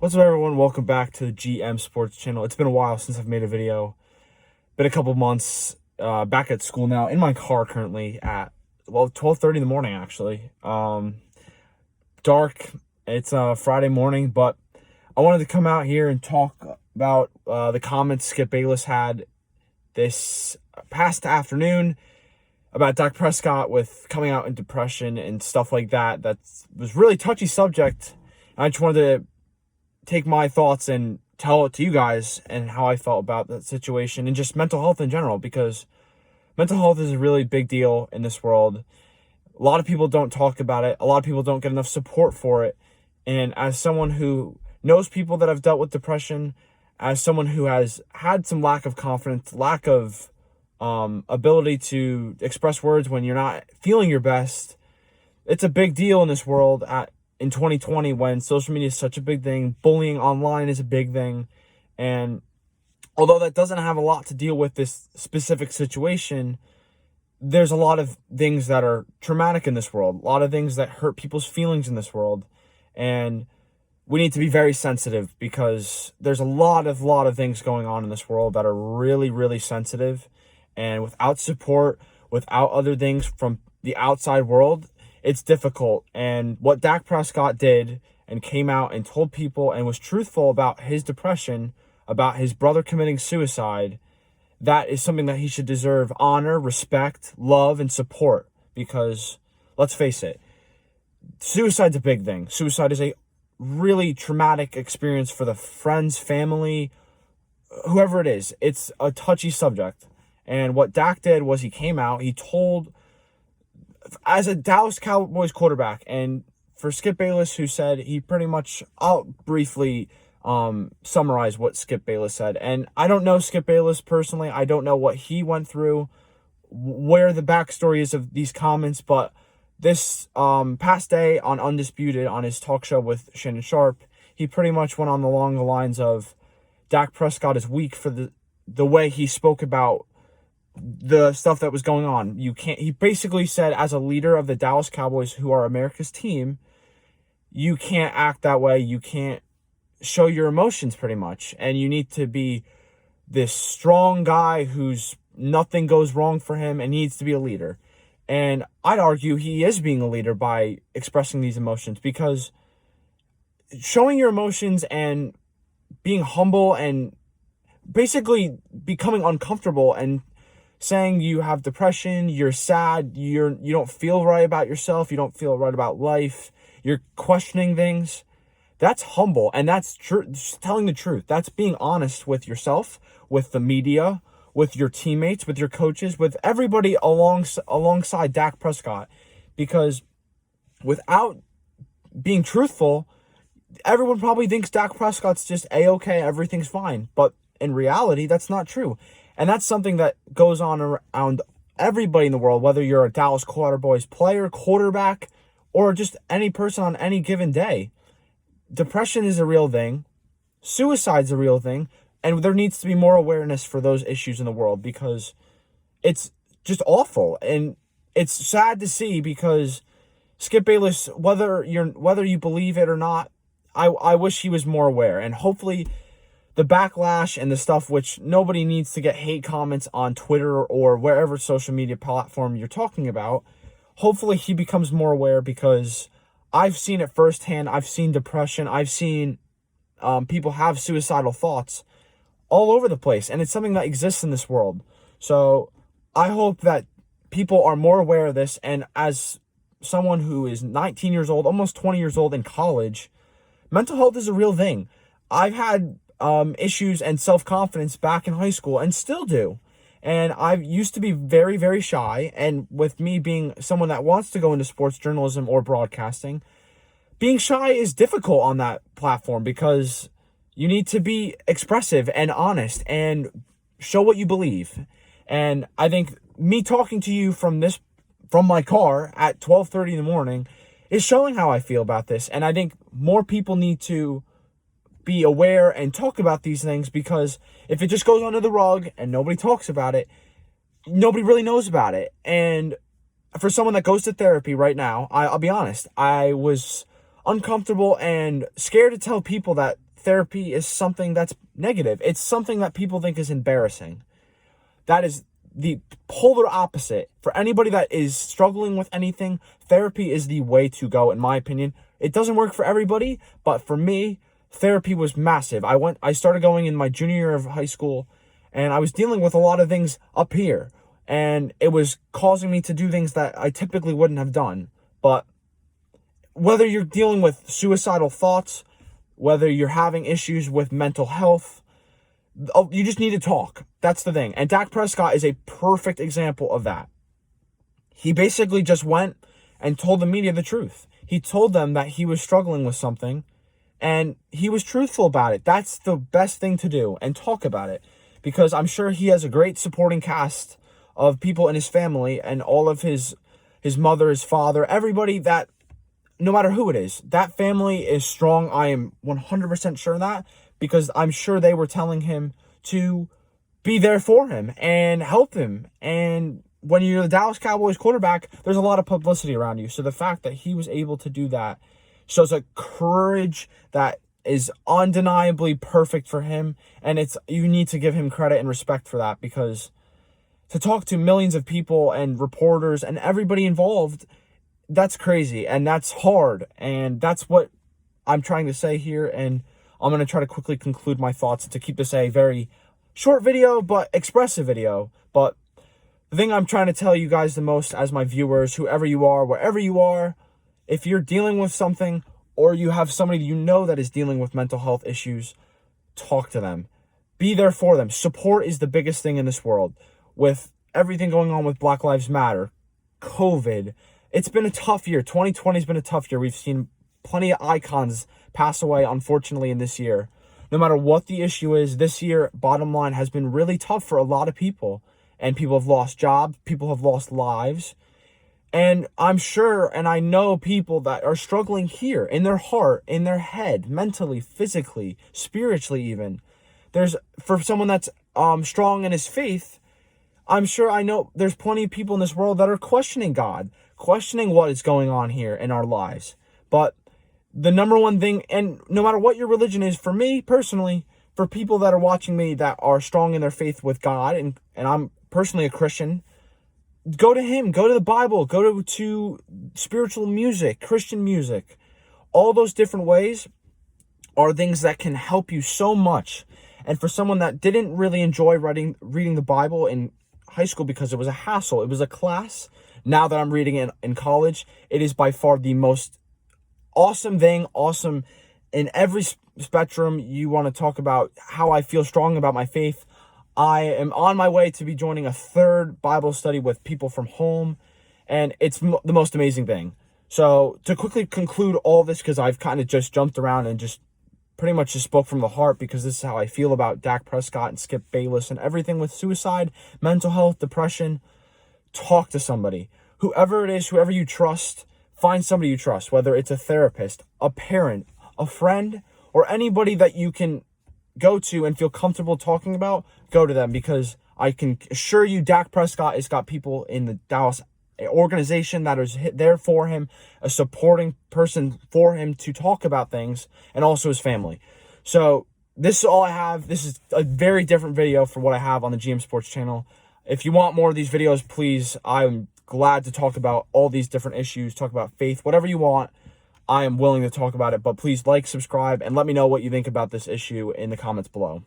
What's up, everyone? Welcome back to the GM Sports channel. It's been a while since I've made a video. Been a couple months. Back at school now, in my car currently at 12:30 in the morning actually. Dark. It's Friday morning, but I wanted to come out here and talk about the comments Skip Bayless had this past afternoon about Dak Prescott with coming out in depression and stuff like that. That was really touchy subject. I just wanted to take my thoughts and tell it to you guys and how I felt about that situation and just mental health in general, because mental health is a really big deal in this world. A lot of people don't talk about it. A lot of people don't get enough support for it. And as someone who knows people that have dealt with depression, as someone who has had some lack of confidence, lack of ability to express words when you're not feeling your best, it's a big deal in this world in 2020, when social media is such a big thing. Bullying online is a big thing. And although that doesn't have a lot to deal with this specific situation, there's a lot of things that are traumatic in this world, a lot of things that hurt people's feelings in this world. And we need to be very sensitive, because there's a lot of things going on in this world that are really, really sensitive. And without support, without other things from the outside world, it's difficult. And what Dak Prescott did and came out and told people and was truthful about his depression, about his brother committing suicide, that is something that he should deserve honor, respect, love, and support. Because let's face it, suicide's a big thing. Suicide is a really traumatic experience for the friends, family, whoever it is. It's a touchy subject. And what Dak did was he came out, he told, as a Dallas Cowboys quarterback, and for Skip Bayless, who said he pretty much, I'll briefly summarize what Skip Bayless said. And I don't know Skip Bayless personally. I don't know what he went through, where the backstory is of these comments, but this past day on Undisputed, on his talk show with Shannon Sharp, he pretty much went on along the lines of Dak Prescott is weak for the way he spoke about the stuff that was going on. He basically said, as a leader of the Dallas Cowboys, who are America's team, you can't act that way. You can't show your emotions, pretty much. And you need to be this strong guy who's nothing goes wrong for him and needs to be a leader. And I'd argue he is being a leader by expressing these emotions, because showing your emotions and being humble and basically becoming uncomfortable and saying you have depression, you're sad, you don't feel right about yourself, you don't feel right about life, you're questioning things, that's humble, and that's telling the truth. That's being honest with yourself, with the media, with your teammates, with your coaches, with everybody alongside Dak Prescott. Because without being truthful, everyone probably thinks Dak Prescott's just A-okay, everything's fine. But in reality, that's not true. And that's something that goes on around everybody in the world, whether you're a Dallas Cowboys player, quarterback, or just any person on any given day. Depression is a real thing. Suicide's a real thing. And there needs to be more awareness for those issues in the world, because it's just awful. And it's sad to see, because Skip Bayless, whether you believe it or not, I wish he was more aware. And hopefully the backlash and the stuff, which nobody needs to get hate comments on Twitter or wherever social media platform you're talking about, hopefully he becomes more aware, because I've seen it firsthand. I've seen depression. I've seen people have suicidal thoughts all over the place, and it's something that exists in this world. So I hope that people are more aware of this. And as someone who is 19 years old, almost 20 years old in college, mental health is a real thing. I've had issues and self-confidence back in high school, and still do. And I used to be very, very shy. And with me being someone that wants to go into sports journalism or broadcasting, being shy is difficult on that platform, because you need to be expressive and honest and show what you believe. And I think me talking to you from my car at 12:30 in the morning is showing how I feel about this. And I think more people need to be aware and talk about these things, because if it just goes under the rug and nobody talks about it, nobody really knows about it. And for someone that goes to therapy right now, I'll be honest, I was uncomfortable and scared to tell people that therapy is something that's negative. It's something that people think is embarrassing. That is the polar opposite. For anybody that is struggling with anything, therapy is the way to go, in my opinion. It doesn't work for everybody, but for me, therapy was massive. I started going in my junior year of high school, and I was dealing with a lot of things up here, and it was causing me to do things that I typically wouldn't have done. But whether you're dealing with suicidal thoughts, whether you're having issues with mental health, you just need to talk. That's the thing. And Dak Prescott is a perfect example of that. He basically just went and told the media the truth. He told them that he was struggling with something, and he was truthful about it. That's the best thing to do, and talk about it, because I'm sure he has a great supporting cast of people in his family and all of his mother, his father, everybody that, no matter who it is, that family is strong. I am 100% sure of that, because I'm sure they were telling him to be there for him and help him. And when you're the Dallas Cowboys quarterback, there's a lot of publicity around you. So the fact that he was able to do that shows a courage that is undeniably perfect for him. And you need to give him credit and respect for that, because to talk to millions of people and reporters and everybody involved, that's crazy and that's hard. And that's what I'm trying to say here. And I'm going to try to quickly conclude my thoughts to keep this a very short video, but expressive video. But the thing I'm trying to tell you guys the most, as my viewers, whoever you are, wherever you are, if you're dealing with something, or you have somebody you know that is dealing with mental health issues, talk to them. Be there for them. Support is the biggest thing in this world. With everything going on with Black Lives Matter, COVID, it's been a tough year. 2020 has been a tough year. We've seen plenty of icons pass away, unfortunately, in this year. No matter what the issue is, this year, bottom line, has been really tough for a lot of people. And people have lost jobs. People have lost lives. And I'm sure, and I know people that are struggling here in their heart, in their head, mentally, physically, spiritually even. For someone that's strong in his faith, I'm sure I know there's plenty of people in this world that are questioning God, questioning what is going on here in our lives. But the number one thing, and no matter what your religion is, for me personally, for people that are watching me that are strong in their faith with God, and I'm personally a Christian, go to him, go to the Bible, go to spiritual music, Christian music. All those different ways are things that can help you so much. And for someone that didn't really enjoy reading the Bible in high school because it was a hassle, it was a class, now that I'm reading it in college, it is by far the most awesome thing, awesome in every spectrum. You want to talk about how I feel strong about my faith. I am on my way to be joining a third Bible study with people from home, and it's the most amazing thing. So to quickly conclude all this, because I've kind of just jumped around and just pretty much just spoke from the heart, because this is how I feel about Dak Prescott and Skip Bayless and everything with suicide, mental health, depression. Talk to somebody. Whoever it is, whoever you trust, find somebody you trust, whether it's a therapist, a parent, a friend, or anybody that you can go to and feel comfortable talking about. Go to them, because I can assure you Dak Prescott has got people in the Dallas organization that is there for him, a supporting person for him to talk about things, and also his family. So this is all I have. This is a very different video from what I have on the GM Sports channel. If you want more of these videos, please, I'm glad to talk about all these different issues, talk about faith, whatever you want. I am willing to talk about it, but please like, subscribe, and let me know what you think about this issue in the comments below.